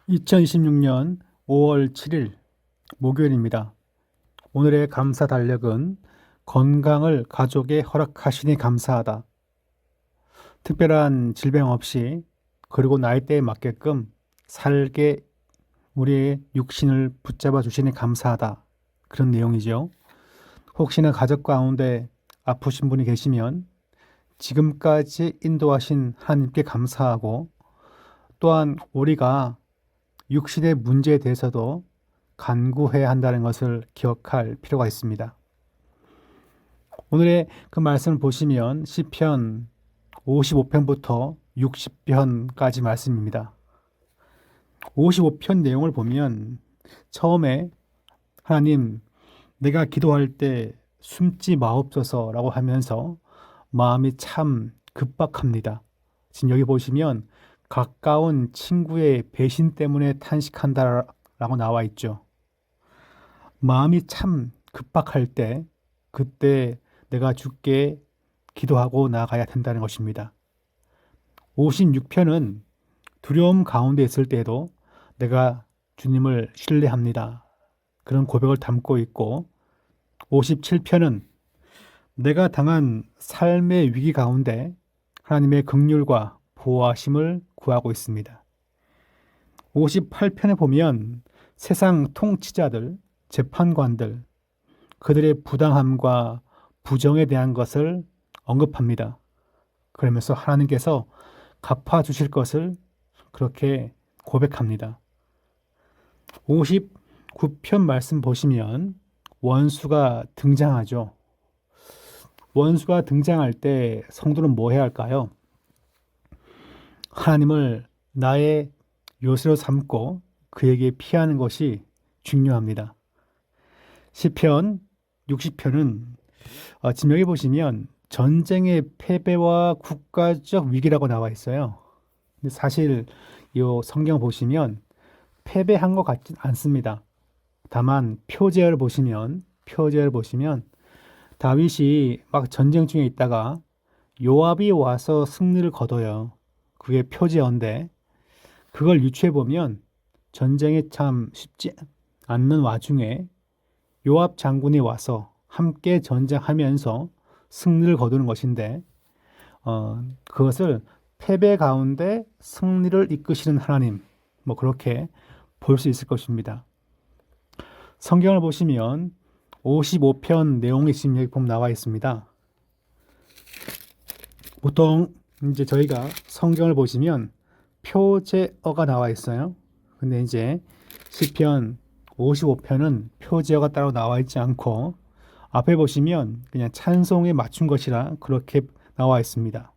2026년 5월 7일 목요일입니다. 오늘의 감사 달력은 건강을 가족에 허락하시니 감사하다. 특별한 질병 없이 그리고 나이대에 맞게끔 살게 우리의 육신을 붙잡아 주시니 감사하다. 그런 내용이죠. 혹시나 가족 가운데 아프신 분이 계시면 지금까지 인도하신 하나님께 감사하고 또한 우리가 육신의 문제에 대해서도 간구해야 한다는 것을 기억할 필요가 있습니다. 오늘의 그 말씀을 보시면 시편 55편부터 60편까지 말씀입니다. 55편 내용을 보면 처음에 하나님, 내가 기도할 때 숨지 마옵소서라고 하면서 마음이 참 급박합니다. 지금 여기 보시면 가까운 친구의 배신 때문에 탄식한다라고 나와 있죠. 마음이 참 급박할 때 그때 내가 주께 기도하고 나아가야 된다는 것입니다. 56편은 두려움 가운데 있을 때에도 내가 주님을 신뢰합니다. 그런 고백을 담고 있고 57편은 내가 당한 삶의 위기 가운데 하나님의 긍휼과 보호하심을 구하고 있습니다. 58편에 보면 세상 통치자들, 재판관들, 그들의 부당함과 부정에 대한 것을 언급합니다. 그러면서 하나님께서 갚아주실 것을 그렇게 고백합니다. 59편 말씀 보시면 원수가 등장하죠. 원수가 등장할 때 성도는 뭐 해야 할까요? 하나님을 나의 요새로 삼고 그에게 피하는 것이 중요합니다. 시편 60편은 지금 여기 보시면 전쟁의 패배와 국가적 위기라고 나와 있어요. 근데 사실 이 성경 보시면 패배한 것 같진 않습니다. 다만 표제를 보시면 다윗이 막 전쟁 중에 있다가 요압이 와서 승리를 거둬요. 그게 표제어인데 그걸 유추해 보면 전쟁이 참 쉽지 않는 와중에 요압 장군이 와서 함께 전쟁하면서 승리를 거두는 것인데 그것을 패배 가운데 승리를 이끄시는 하나님, 뭐 그렇게 볼 수 있을 것입니다. 성경을 보시면 55편 내용이 지금 여기 보면 나와 있습니다. 보통 이제 저희가 성경을 보시면 표제어가 나와 있어요. 근데 이제 시편 55편은 표제어가 따로 나와 있지 않고 앞에 보시면 그냥 찬송에 맞춘 것이라 그렇게 나와 있습니다.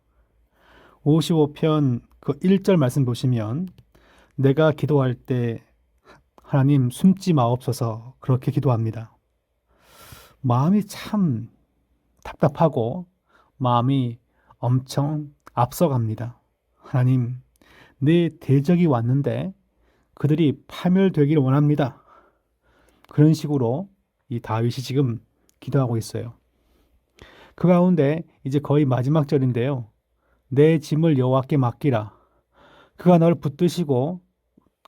55편 그 1절 말씀 보시면 내가 기도할 때 하나님 숨지 마옵소서 그렇게 기도합니다. 마음이 참 답답하고 마음이 엄청 앞서갑니다. 하나님, 내 대적이 왔는데 그들이 파멸되기를 원합니다. 그런 식으로 이 다윗이 지금 기도하고 있어요. 그 가운데 이제 거의 마지막 절인데요. 내 짐을 여호와께 맡기라. 그가 너를 붙드시고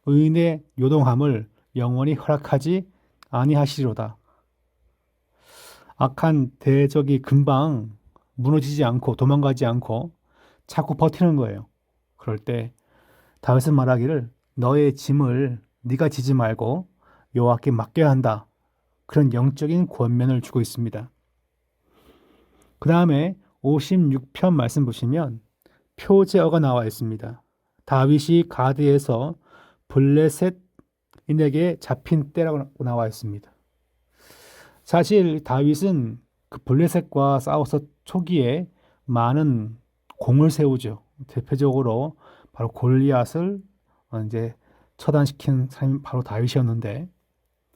의인의 요동함을 영원히 허락하지 아니하시리로다. 악한 대적이 금방 무너지지 않고 도망가지 않고 자꾸 버티는 거예요. 그럴 때 다윗은 말하기를 너의 짐을 네가 지지 말고 여호와께 맡겨야 한다. 그런 영적인 권면을 주고 있습니다. 그 다음에 56편 말씀 보시면 표제어가 나와 있습니다. 다윗이 가드에서 블레셋인에게 잡힌 때라고 나와 있습니다. 사실 다윗은 그 블레셋과 싸워서 초기에 많은 공을 세우죠. 대표적으로 바로 골리앗을 이제 처단시킨 사람이 바로 다윗이었는데,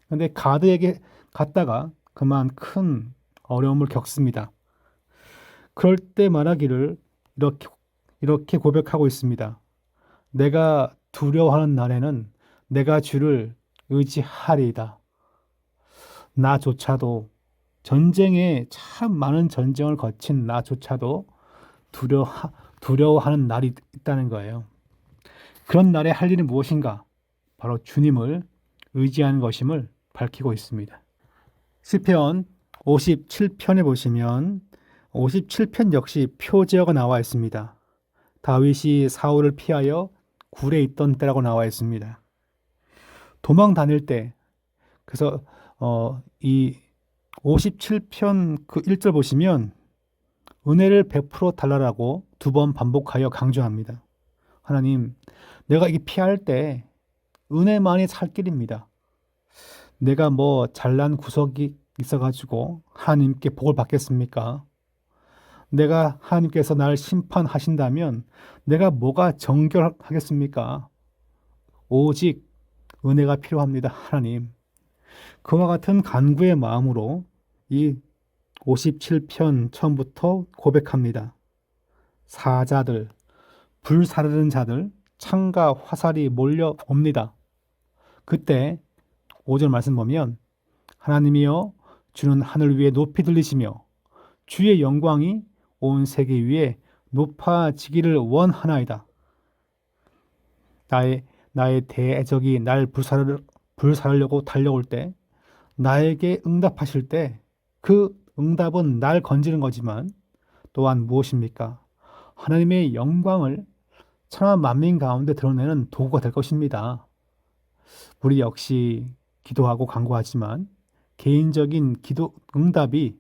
근데 가드에게 갔다가 그만 큰 어려움을 겪습니다. 그럴 때 말하기를 이렇게 고백하고 있습니다. 내가 두려워하는 날에는 내가 주를 의지하리이다. 나조차도 전쟁에 참 많은 전쟁을 거친 나조차도 두려워하는 날이 있다는 거예요. 그런 날에 할 일은 무엇인가? 바로 주님을 의지하는 것임을 밝히고 있습니다. 시편 57편에 보시면 57편 역시 표제어가 나와 있습니다. 다윗이 사울을 피하여 굴에 있던 때라고 나와 있습니다. 도망 다닐 때, 그래서 이 57편 그 1절 보시면 은혜를 베풀어 달라라고 두 번 반복하여 강조합니다. 하나님, 내가 이 피할 때 은혜만이 살 길입니다. 내가 뭐 잘난 구석이 있어가지고 하나님께 복을 받겠습니까? 내가 하나님께서 나를 심판하신다면 내가 뭐가 정결하겠습니까? 오직 은혜가 필요합니다, 하나님. 그와 같은 간구의 마음으로 이 57편 처음부터 고백합니다. 사자들, 불사르는 자들, 창과 화살이 몰려옵니다. 그때 5절 말씀 보면 하나님이여 주는 하늘 위에 높이 들리시며 주의 영광이 온 세계 위에 높아지기를 원하나이다. 나의 대적이 날 불살르려고 달려올 때 나에게 응답하실 때 그 응답은 날 건지는 거지만 또한 무엇입니까? 하나님의 영광을 천하 만민 가운데 드러내는 도구가 될 것입니다. 우리 역시 기도하고 간구하지만 개인적인 기도 응답이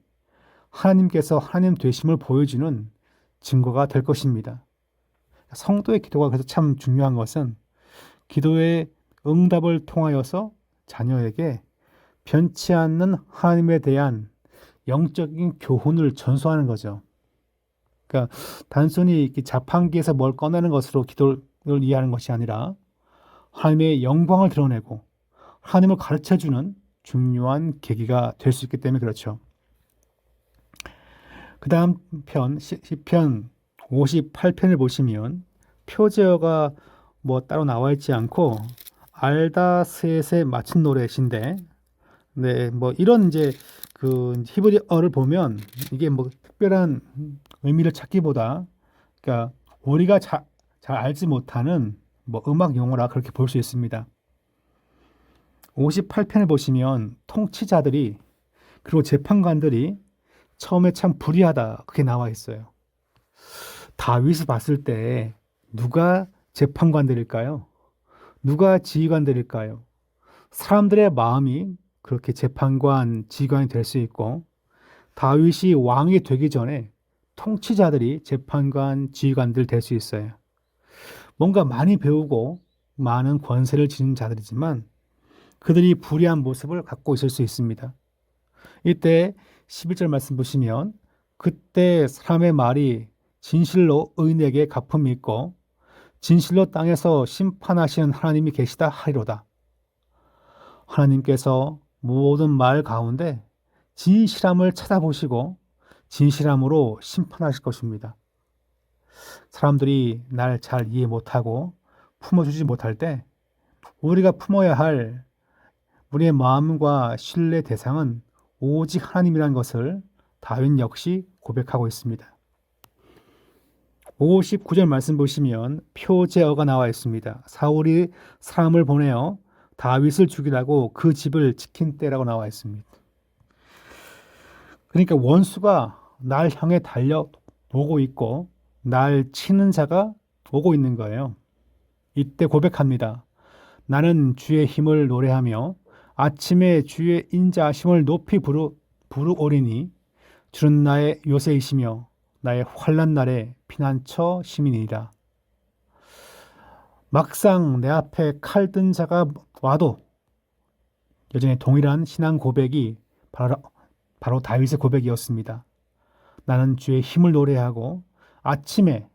하나님께서 하나님 되심을 보여주는 증거가 될 것입니다. 성도의 기도가 그래서 참 중요한 것은 기도의 응답을 통하여서 자녀에게 변치 않는 하나님에 대한 영적인 교훈을 전수하는 거죠. 그러니까 단순히 자판기에서 뭘 꺼내는 것으로 기도를 이해하는 것이 아니라 하나님의 영광을 드러내고 하나님을 가르쳐주는 중요한 계기가 될 수 있기 때문에 그렇죠. 그 다음 편, 시편 58편을 보시면 표제어가 뭐 따로 나와 있지 않고 알다스엣에 맞춘 노래신데, 네, 뭐 이런 이제 그 히브리어를 보면 이게 뭐 특별한 의미를 찾기보다, 그러니까 우리가 잘 알지 못하는 뭐 음악 용어라 그렇게 볼 수 있습니다. 58편을 보시면 통치자들이 그리고 재판관들이 처음에 참 불의하다 그게 나와 있어요. 다윗을 봤을 때 누가 재판관들일까요? 누가 지휘관들일까요? 사람들의 마음이 그렇게 재판관, 지휘관이 될 수 있고 다윗이 왕이 되기 전에 통치자들이 재판관, 지휘관들 될 수 있어요. 뭔가 많이 배우고 많은 권세를 지닌 자들이지만 그들이 불의한 모습을 갖고 있을 수 있습니다. 이때 11절 말씀 보시면 그때 사람의 말이 진실로 의인에게 갚음이 있고 진실로 땅에서 심판하시는 하나님이 계시다 하리로다. 하나님께서 모든 말 가운데 진실함을 찾아보시고 진실함으로 심판하실 것입니다. 사람들이 날 잘 이해 못하고 품어주지 못할 때 우리가 품어야 할 우리의 마음과 신뢰 대상은 오직 하나님이라는 것을 다윗 역시 고백하고 있습니다. 59절 말씀 보시면 표제어가 나와 있습니다. 사울이 사람을 보내어 다윗을 죽이라고 그 집을 지킨 때라고 나와 있습니다. 그러니까 원수가 날 향해 달려오고 있고 날 치는 자가 오고 있는 거예요. 이때 고백합니다. 나는 주의 힘을 노래하며 아침에 주의 인자하심을 높이 부르오리니 주는 나의 요새이시며 나의 환난 날에 피난처 시민이라. 막상 내 앞에 칼 든 자가 와도 여전히 동일한 신앙 고백이 바로 다윗의 고백이었습니다. 나는 주의 힘을 노래하고 아침에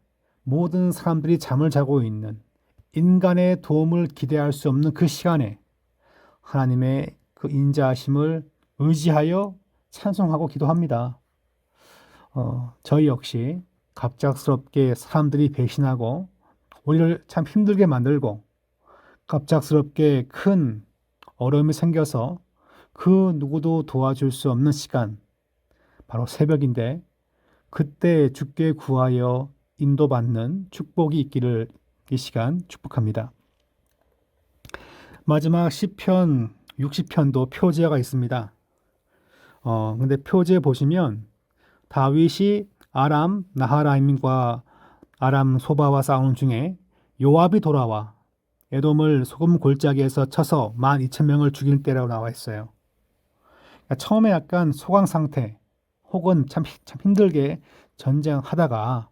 모든 사람들이 잠을 자고 있는 인간의 도움을 기대할 수 없는 그 시간에 하나님의 그 인자하심을 의지하여 찬송하고 기도합니다. 저희 역시 갑작스럽게 사람들이 배신하고 우리를 참 힘들게 만들고 갑작스럽게 큰 어려움이 생겨서 그 누구도 도와줄 수 없는 시간, 바로 새벽인데 그때 주께 구하여 인도받는 축복이 있기를 이 시간 축복합니다. 마지막 시편 60편도 표제가 있습니다. 근데 표제 보시면 다윗이 아람 나하라임과 아람 소바와 싸우는 중에 요압이 돌아와 에돔을 소금 골짜기에서 쳐서 12,000명을 죽일 때라고 나와 있어요. 그러니까 처음에 약간 소강 상태 혹은 참 힘들게 전쟁하다가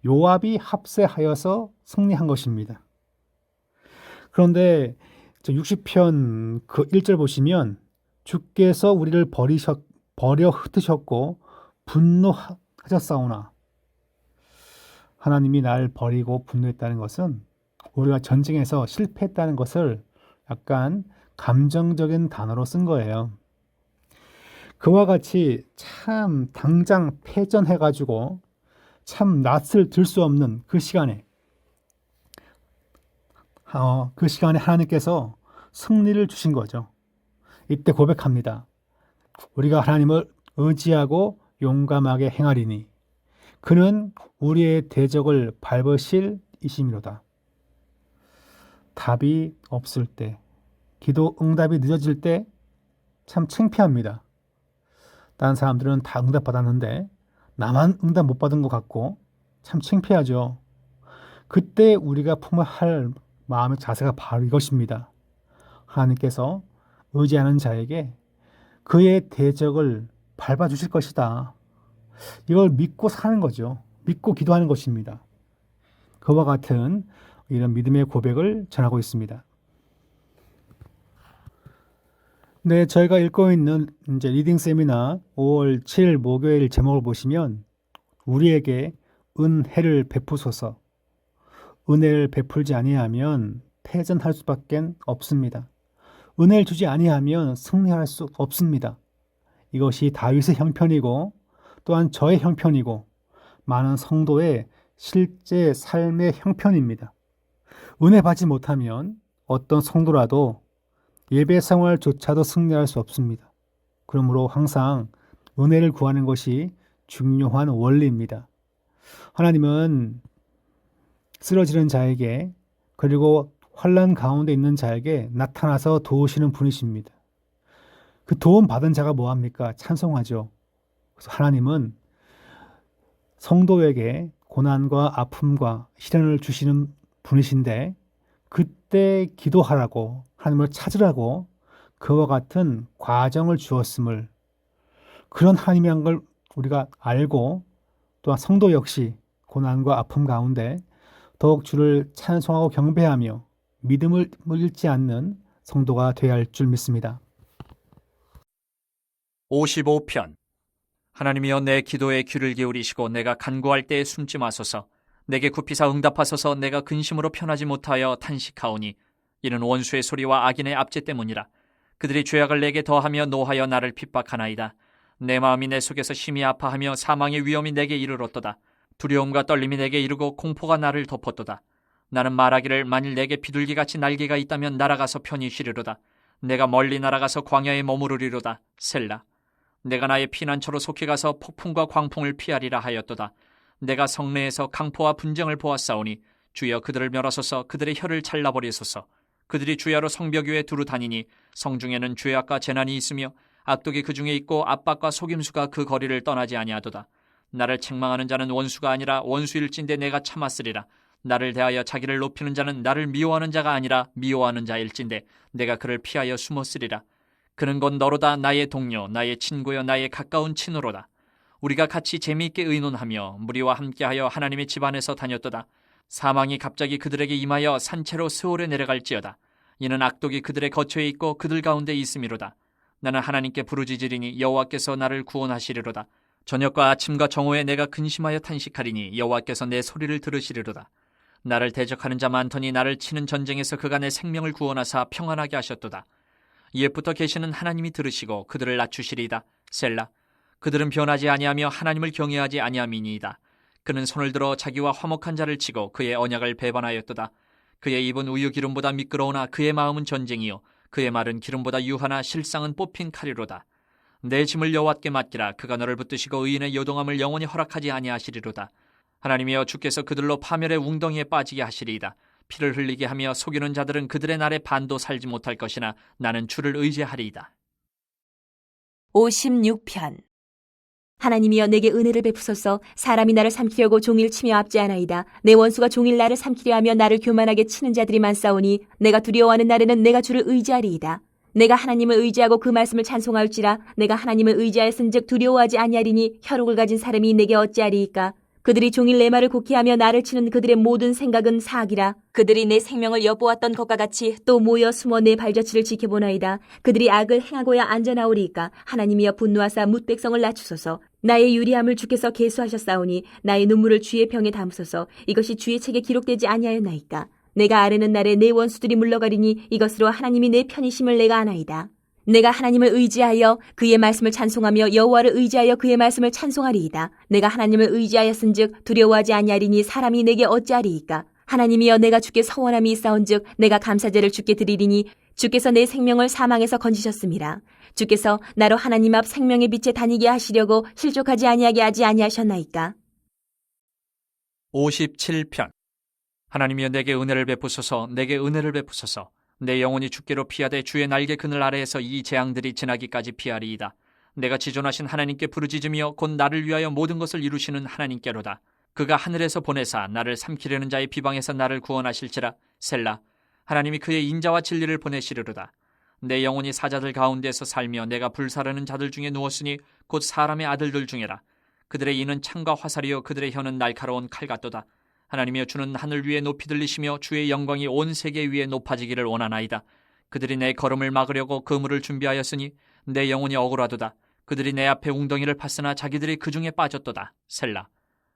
요압이 합세하여서 승리한 것입니다. 그런데 60편 그 1절 보시면 주께서 우리를 버려 흩으셨고 분노하셨사오나, 하나님이 날 버리고 분노했다는 것은 우리가 전쟁에서 실패했다는 것을 약간 감정적인 단어로 쓴 거예요. 그와 같이 참 당장 패전해가지고 참 낯을 들 수 없는 그 시간에 하나님께서 승리를 주신 거죠. 이때 고백합니다. 우리가 하나님을 의지하고 용감하게 행하리니 그는 우리의 대적을 밟으실 이심이로다. 답이 없을 때, 기도 응답이 늦어질 때 참 창피합니다. 다른 사람들은 다 응답 받았는데 나만 응답 못 받은 것 같고 참 창피하죠. 그때 우리가 품어야 할 마음의 자세가 바로 이것입니다. 하나님께서 의지하는 자에게 그의 대적을 밟아주실 것이다. 이걸 믿고 사는 거죠. 믿고 기도하는 것입니다. 그와 같은 이런 믿음의 고백을 전하고 있습니다. 네, 저희가 읽고 있는 이제 리딩 세미나 5월 7일 목요일 제목을 보시면 우리에게 은혜를 베푸소서. 은혜를 베풀지 아니하면 패전할 수밖에 없습니다. 은혜를 주지 아니하면 승리할 수 없습니다. 이것이 다윗의 형편이고 또한 저의 형편이고 많은 성도의 실제 삶의 형편입니다. 은혜 받지 못하면 어떤 성도라도 예배 생활조차도 승리할 수 없습니다. 그러므로 항상 은혜를 구하는 것이 중요한 원리입니다. 하나님은 쓰러지는 자에게 그리고 환난 가운데 있는 자에게 나타나서 도우시는 분이십니다. 그 도움 받은 자가 뭐합니까? 찬송하죠. 그래서 하나님은 성도에게 고난과 아픔과 시련을 주시는 분이신데 그때 기도하라고 하나님을 찾으라고 그와 같은 과정을 주었음을, 그런 하나님이란 걸 우리가 알고 또한 성도 역시 고난과 아픔 가운데 더욱 주를 찬송하고 경배하며 믿음을 잃지 않는 성도가 되어야 할 줄 믿습니다. 55편. 하나님이여 내 기도에 귀를 기울이시고 내가 간구할 때에 숨지 마소서. 내게 굽히사 응답하소서. 내가 근심으로 편하지 못하여 탄식하오니 이는 원수의 소리와 악인의 압제 때문이라. 그들이 죄악을 내게 더하며 노하여 나를 핍박하나이다. 내 마음이 내 속에서 심히 아파하며 사망의 위험이 내게 이르렀도다. 두려움과 떨림이 내게 이르고 공포가 나를 덮었도다. 나는 말하기를 만일 내게 비둘기같이 날개가 있다면 날아가서 편히 쉬리로다. 내가 멀리 날아가서 광야에 머무르리로다. 셀라. 내가 나의 피난처로 속히 가서 폭풍과 광풍을 피하리라 하였도다. 내가 성내에서 강포와 분쟁을 보았사오니 주여 그들을 멸하소서. 그들의 혀를 잘라버리소서. 그들이 주야로 성벽 위에 두루 다니니 성중에는 죄악과 재난이 있으며 악독이 그 중에 있고 압박과 속임수가 그 거리를 떠나지 아니하도다. 나를 책망하는 자는 원수가 아니라 원수일진데 내가 참았으리라. 나를 대하여 자기를 높이는 자는 나를 미워하는 자가 아니라 미워하는 자일진데 내가 그를 피하여 숨었으리라. 그는 곧 너로다. 나의 동료, 나의 친구여, 나의 가까운 친으로다. 우리가 같이 재미있게 의논하며 무리와 함께하여 하나님의 집 안에서 다녔도다. 사망이 갑자기 그들에게 임하여 산채로 스올에 내려갈지어다. 이는 악독이 그들의 거처에 있고 그들 가운데 있음이로다. 나는 하나님께 부르짖으리니 여호와께서 나를 구원하시리로다. 저녁과 아침과 정오에 내가 근심하여 탄식하리니 여호와께서 내 소리를 들으시리로다. 나를 대적하는 자 많더니 나를 치는 전쟁에서 그가 내 생명을 구원하사 평안하게 하셨도다. 옛부터 계시는 하나님이 들으시고 그들을 낮추시리이다. 셀라. 그들은 변하지 아니하며 하나님을 경외하지 아니함이니이다. 그는 손을 들어 자기와 화목한 자를 치고 그의 언약을 배반하였도다. 그의 입은 우유 기름보다 미끄러우나 그의 마음은 전쟁이요 그의 말은 기름보다 유하나 실상은 뽑힌 칼이로다. 내 짐을 여호와께 맡기라. 그가 너를 붙드시고 의인의 요동함을 영원히 허락하지 아니하시리로다. 하나님이여 주께서 그들로 파멸의 웅덩이에 빠지게 하시리이다. 피를 흘리게 하며 속이는 자들은 그들의 날에 반도 살지 못할 것이나 나는 주를 의지하리이다. 56편. 하나님이여 내게 은혜를 베푸소서. 사람이 나를 삼키려고 종일 치며 앞지하나이다. 내 원수가 종일 나를 삼키려 하며 나를 교만하게 치는 자들이 많사오니 내가 두려워하는 날에는 내가 주를 의지하리이다. 내가 하나님을 의지하고 그 말씀을 찬송할지라. 내가 하나님을 의지하였은즉 두려워하지 아니하리니 혈육을 가진 사람이 내게 어찌하리이까. 그들이 종일 내 말을 곡해하며 나를 치는 그들의 모든 생각은 사악이라. 그들이 내 생명을 엿보았던 것과 같이 또 모여 숨어 내 발자취를 지켜보나이다. 그들이 악을 행하고야 안전하오리이까. 하나님이여 분노하사 뭇 백성을 낮추소서. 나의 유리함을 주께서 계수하셨사오니 나의 눈물을 주의 병에 담으소서. 이것이 주의 책에 기록되지 아니하였나이까. 내가 아뢰는 날에 내 원수들이 물러가리니 이것으로 하나님이 내 편이심을 내가 아나이다. 내가 하나님을 의지하여 그의 말씀을 찬송하며 여호와를 의지하여 그의 말씀을 찬송하리이다. 내가 하나님을 의지하였은즉 두려워하지 아니하리니 사람이 내게 어찌하리이까. 하나님이여 내가 주께 서원함이 있사온즉 내가 감사제를 주께 드리리니 주께서 내 생명을 사망에서 건지셨음이라. 주께서 나로 하나님 앞 생명의 빛에 다니게 하시려고 실족하지 아니하게 하지 아니하셨나이까. 57편. 하나님이여 내게 은혜를 베푸소서. 내게 은혜를 베푸소서. 내 영혼이 주께로 피하되 주의 날개 그늘 아래에서 이 재앙들이 지나기까지 피하리이다. 내가 지존하신 하나님께 부르짖으며 곧 나를 위하여 모든 것을 이루시는 하나님께로다. 그가 하늘에서 보내사 나를 삼키려는 자의 비방에서 나를 구원하실지라. 셀라. 하나님이 그의 인자와 진리를 보내시리로다. 내 영혼이 사자들 가운데서 살며 내가 불사르는 자들 중에 누웠으니 곧 사람의 아들들 중에라. 그들의 이는 창과 화살이요 그들의 혀는 날카로운 칼 같도다. 하나님이여 주는 하늘 위에 높이 들리시며 주의 영광이 온 세계 위에 높아지기를 원하나이다. 그들이 내 걸음을 막으려고 그물을 준비하였으니 내 영혼이 억울하도다. 그들이 내 앞에 웅덩이를 팠으나 자기들이 그 중에 빠졌도다. 셀라.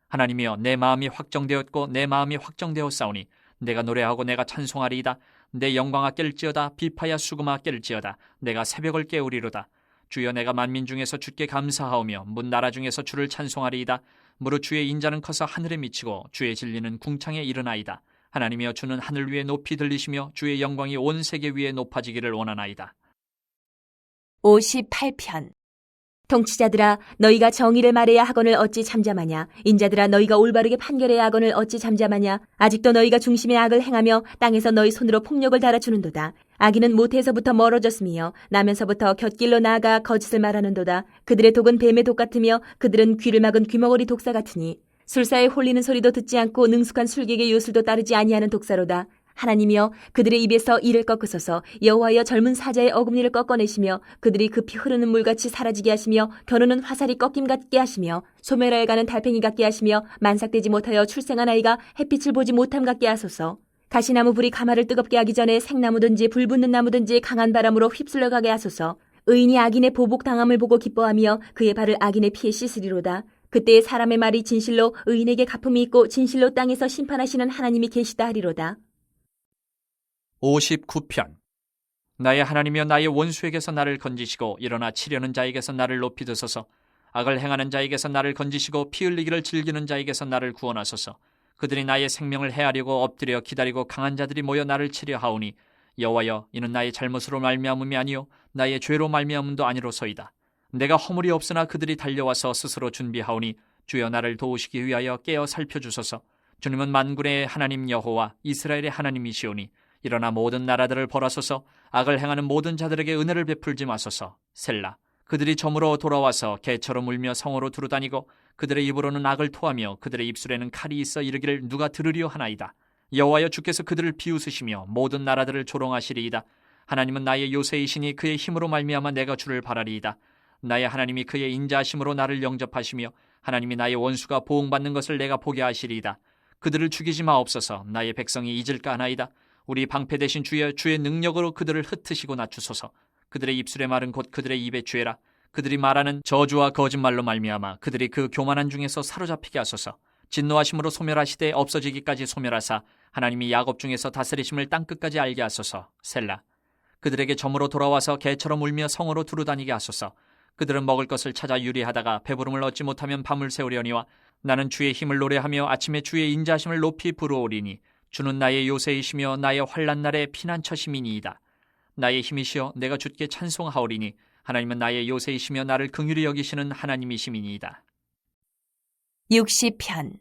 하나님이여 내 마음이 확정되었고 내 마음이 확정되었사오니 내가 노래하고 내가 찬송하리이다. 내 영광아 깰지어다. 비파야 수금아 깰지어다. 내가 새벽을 깨우리로다. 주여 내가 만민 중에서 주께 감사하오며 문 나라 중에서 주를 찬송하리이다. 무릇 주의 인자는 커서 하늘에 미치고 주의 진리는 궁창에 이르나이다. 하나님이여 주는 하늘 위에 높이 들리시며 주의 영광이 온 세계 위에 높아지기를 원하나이다. 58편. 통치자들아 너희가 정의를 말해야 하거늘 어찌 잠잠하냐. 인자들아 너희가 올바르게 판결해야 하거늘 어찌 잠잠하냐. 아직도 너희가 중심의 악을 행하며 땅에서 너희 손으로 폭력을 달아주는도다. 악인은 모태에서부터 멀어졌으며 나면서부터 곁길로 나아가 거짓을 말하는도다. 그들의 독은 뱀의 독 같으며 그들은 귀를 막은 귀머거리 독사 같으니 술사에 홀리는 소리도 듣지 않고 능숙한 술객의 요술도 따르지 아니하는 독사로다. 하나님이여 그들의 입에서 이를 꺾으소서. 여호와여 젊은 사자의 어금니를 꺾어내시며 그들이 급히 흐르는 물같이 사라지게 하시며 겨누는 화살이 꺾임 같게 하시며 소멸하여 가는 달팽이 같게 하시며 만삭되지 못하여 출생한 아이가 햇빛을 보지 못함 같게 하소서. 가시나무 불이 가마를 뜨겁게 하기 전에 생나무든지 불 붙는 나무든지 강한 바람으로 휩쓸려 가게 하소서. 의인이 악인의 보복 당함을 보고 기뻐하며 그의 발을 악인의 피에 씻으리로다. 그때에 사람의 말이 진실로 의인에게 갚음이 있고 진실로 땅에서 심판하시는 하나님이 계시다 하리로다. 59편. 나의 하나님이여 나의 원수에게서 나를 건지시고 일어나 치려는 자에게서 나를 높이 드소서. 악을 행하는 자에게서 나를 건지시고 피 흘리기를 즐기는 자에게서 나를 구원하소서. 그들이 나의 생명을 해하려고 엎드려 기다리고 강한 자들이 모여 나를 치려 하오니 여호와여 이는 나의 잘못으로 말미암음이 아니요 나의 죄로 말미암음도 아니로소이다. 내가 허물이 없으나 그들이 달려와서 스스로 준비하오니 주여 나를 도우시기 위하여 깨어 살펴주소서. 주님은 만군의 하나님 여호와 이스라엘의 하나님이시오니 일어나 모든 나라들을 벌하소서. 악을 행하는 모든 자들에게 은혜를 베풀지 마소서. 셀라. 그들이 저물어 돌아와서 개처럼 울며 성으로 두루다니고 그들의 입으로는 악을 토하며 그들의 입술에는 칼이 있어 이르기를 누가 들으려 하나이다. 여호와여 주께서 그들을 비웃으시며 모든 나라들을 조롱하시리이다. 하나님은 나의 요새이시니 그의 힘으로 말미암아 내가 주를 바라리이다. 나의 하나님이 그의 인자하심으로 나를 영접하시며 하나님이 나의 원수가 보응받는 것을 내가 보게 하시리이다. 그들을 죽이지 마옵소서. 나의 백성이 잊을까 하나이다. 우리 방패 되신 주여 주의 능력으로 그들을 흩으시고 낮추소서. 그들의 입술의 말은 곧 그들의 입의 죄라. 그들이 말하는 저주와 거짓말로 말미암아 그들이 그 교만한 중에서 사로잡히게 하소서. 진노하심으로 소멸하시되 없어지기까지 소멸하사 하나님이 야곱 중에서 다스리심을 땅끝까지 알게 하소서. 셀라. 그들에게 점으로 돌아와서 개처럼 울며 성으로 두루다니게 하소서. 그들은 먹을 것을 찾아 유리하다가 배부름을 얻지 못하면 밤을 새우려니와 나는 주의 힘을 노래하며 아침에 주의 인자하심을 높이 부르오리니 주는 나의 요새이시며 나의 환난 날의 피난처심이니이다. 나의 힘이시여 내가 주께 찬송하오리니 하나님은 나의 요새이시며 나를 긍휼히 여기시는 하나님이심이니이다. 60편.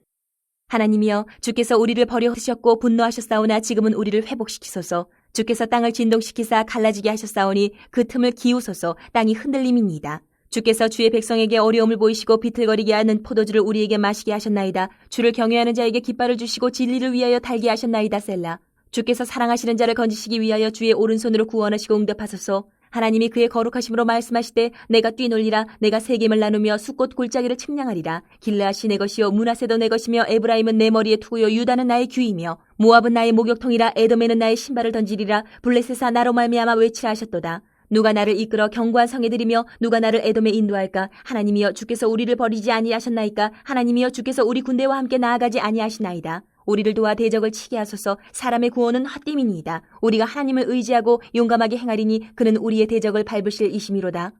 하나님이여 주께서 우리를 버려두셨고 분노하셨사오나 지금은 우리를 회복시키소서. 주께서 땅을 진동시키사 갈라지게 하셨사오니 그 틈을 기우소서. 땅이 흔들림이니이다. 주께서 주의 백성에게 어려움을 보이시고 비틀거리게 하는 포도주를 우리에게 마시게 하셨나이다. 주를 경외하는 자에게 깃발을 주시고 진리를 위하여 달게 하셨나이다. 셀라. 주께서 사랑하시는 자를 건지시기 위하여 주의 오른손으로 구원하시고 응답하소서. 하나님이 그의 거룩하심으로 말씀하시되 내가 뛰놀리라. 내가 세겜을 나누며 숫꽃 골짜기를 측량하리라. 길르앗이 내 것이요 므낫세도 내 것이며 에브라임은 내 머리에 투구요 유다는 나의 귀이며 모압은 나의 목욕통이라. 에돔에는 나의 신발을 던지리라. 블레셋아 나로 말미암아 외치라 하셨도다. 누가 나를 이끌어 견고한 성에 들이며 누가 나를 에돔에 인도할까? 하나님이여 주께서 우리를 버리지 아니하셨나이까? 하나님이여 주께서 우리 군대와 함께 나아가지 아니하시나이다. 우리를 도와 대적을 치게 하소서. 사람의 구원은 헛됨이니이다. 우리가 하나님을 의지하고 용감하게 행하리니 그는 우리의 대적을 밟으실 이심이로다.